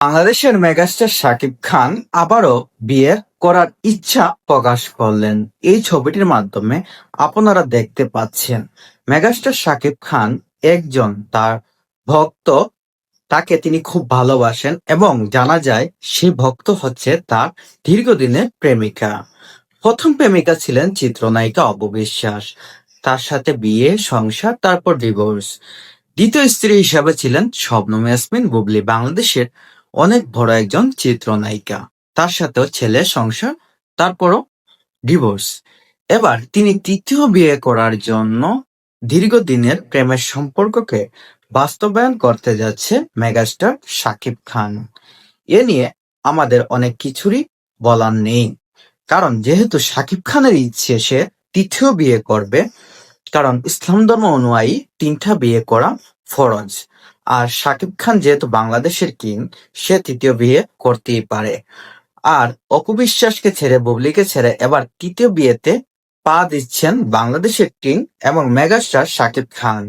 বাংলাদেশের মেগাস্টার শাকিব খান আবারও বিয়ে করার ইচ্ছা প্রকাশ করলেন। এই ছবিটির মাধ্যমে আপনারা দেখতে পাচ্ছেন মেগাস্টার শাকিব খান একজন তার ভক্ত, তাকে তিনি খুব ভালোবাসেন এবং জানা যায় সেই ভক্ত হচ্ছে তার দীর্ঘদিনের প্রেমিকা। প্রথম প্রেমিকা ছিলেন চিত্রনায়িকা অপবিশ্বাস, তার সাথে বিয়ে, সংসার, তারপর ডিভোর্স। দ্বিতীয় স্ত্রী হিসাবে ছিলেন শবনম ইয়াসমিন বুবলী, বাংলাদেশের অনেক বড় একজন চিত্রনায়িকা। তার সাথেও ছেলে, সংসার, তারপরও ডিভোর্স। এবার তিনি তৃতীয় বিয়ে করার জন্য দীর্ঘদিনের প্রেমের সম্পর্ককে বাস্তবায়ন করতে যাচ্ছে মেগাস্টার শাকিব খান। এ নিয়ে আমাদের অনেক কিছুরই বলার নেই, কারণ যেহেতু শাকিব খানের ইচ্ছে সে তৃতীয় বিয়ে করবে, কারণ ইসলাম ধর্ম অনুযায়ী ৩টা বিয়ে করা ফরজ। আর শাকিব খান যেহেতু বাংলাদেশের কিং, সে তৃতীয় বিয়ে করতেই পারে। আর অপু বিশ্বাসকে ছেড়ে, বুবলীকে ছেড়ে এবার তৃতীয় বিয়েতে পা দিচ্ছেন বাংলাদেশের কিং এবং মেগাস্টার শাকিব খান।